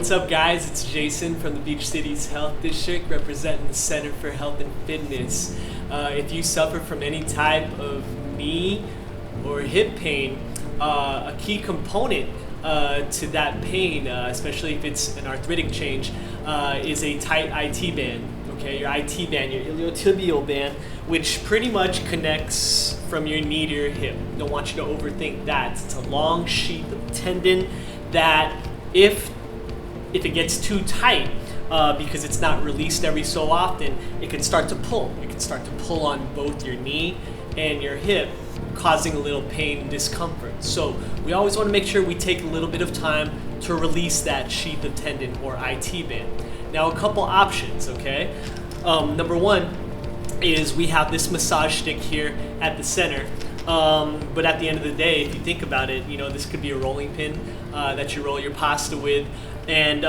What's up, guys? It's Jason from the Beach Cities Health District, representing the Center for Health and Fitness. If you suffer from any type of knee or hip pain, a key component to that pain, especially if it's an arthritic change, is a tight IT band. Okay, your IT band, your iliotibial band, which pretty much connects from your knee to your hip. Don't want you to overthink that. It's a long sheath of tendon that, if it gets too tight, because it's not released every so often, it can start to pull. It can start to pull on both your knee and your hip, causing a little pain and discomfort. So we always want to make sure we take a little bit of time to release that sheath of tendon or IT band. Now, a couple options, okay? Number one is we have this massage stick here at the center. But at the end of the day, if you think about it, this could be a rolling pin that you roll your pasta with. And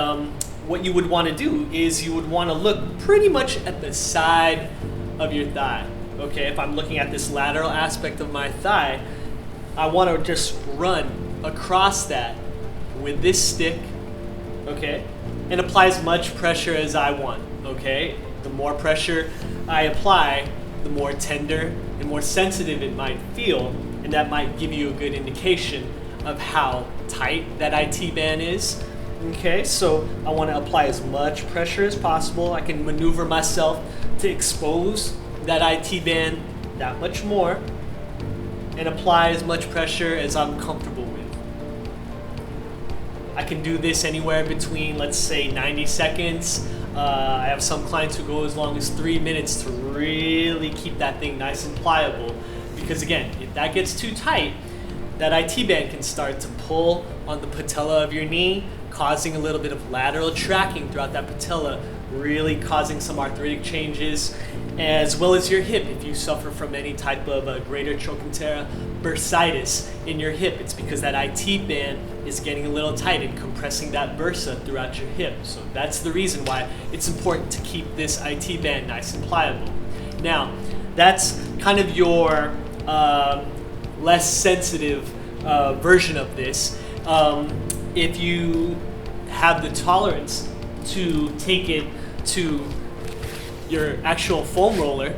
what you would want to do is you would want to look pretty much at the side of your thigh. Okay, if I'm looking at this lateral aspect of my thigh, I want to just run across that with this stick, okay, and apply as much pressure as I want, okay? The more pressure I apply, the more tender and more sensitive it might feel, and that might give you a good indication of how tight that IT band is. Okay, so I want to apply as much pressure as possible. I can maneuver myself to expose that IT band that much more and apply as much pressure as I'm comfortable with. I can do this anywhere between, let's say, 90 seconds. I have some clients who go as long as 3 minutes to really keep that thing nice and pliable. Because again, if that gets too tight, that IT band can start to pull on the patella of your knee, causing a little bit of lateral tracking throughout that patella, really causing some arthritic changes, as well as your hip. If you suffer from any type of greater trochanteric bursitis in your hip, it's because that IT band is getting a little tight and compressing that bursa throughout your hip. So that's the reason why it's important to keep this IT band nice and pliable. Now, that's kind of your less sensitive version of this. If you have the tolerance to take it to your actual foam roller,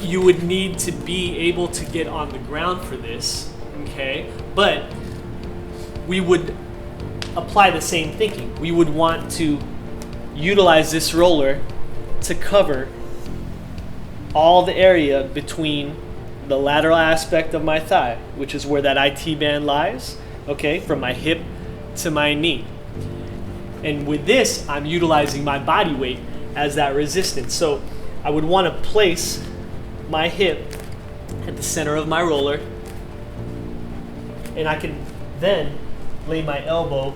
you would need to be able to get on the ground for this, okay? But we would apply the same thinking. We would want to utilize this roller to cover all the area between the lateral aspect of my thigh, which is where that IT band lies, okay, from my hip to my knee. And with this, I'm utilizing my body weight as that resistance. So I would want to place my hip at the center of my roller, and I can then lay my elbow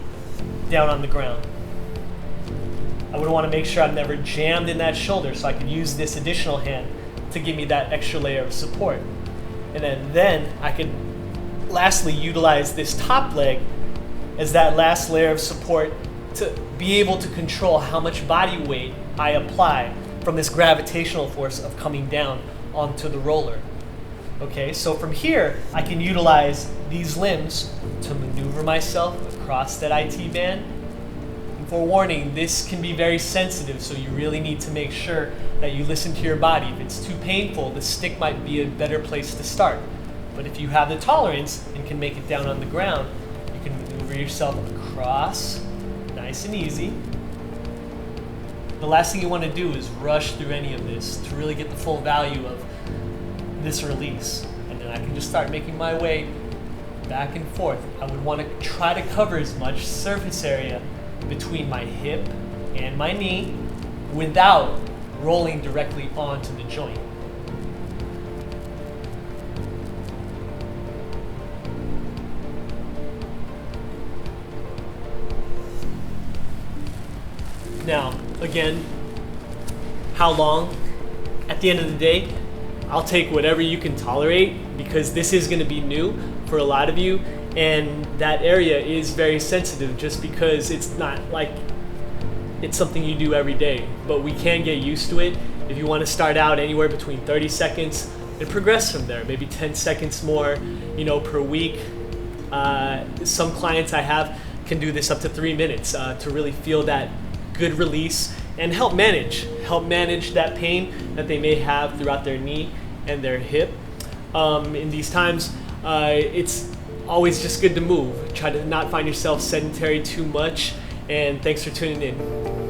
down on the ground. I would want to make sure I'm never jammed in that shoulder, so I can use this additional hand to give me that extra layer of support. And then I can lastly utilize this top leg as that last layer of support to be able to control how much body weight I apply from this gravitational force of coming down onto the roller. Okay, so from here, I can utilize these limbs to maneuver myself across that IT band. And forewarning, this can be very sensitive, so you really need to make sure that you listen to your body. If it's too painful, the stick might be a better place to start. But if you have the tolerance and can make it down on the ground, you can maneuver yourself across nice and easy. The last thing you want to do is rush through any of this to really get the full value of this release. And then I can just start making my way back and forth. I would want to try to cover as much surface area between my hip and my knee without rolling directly onto the joint. Now, again, how long? At the end of the day, I'll take whatever you can tolerate, because this is going to be new for a lot of you, and that area is very sensitive just because it's not like it's something you do every day. But we can get used to it. If you want to start out anywhere between 30 seconds and progress from there, maybe 10 seconds more, per week. Some clients I have, can do this up to 3 minutes to really feel that good release and help manage that pain that they may have throughout their knee and their hip. In these times, it's always just good to move. Try to not find yourself sedentary too much, and thanks for tuning in.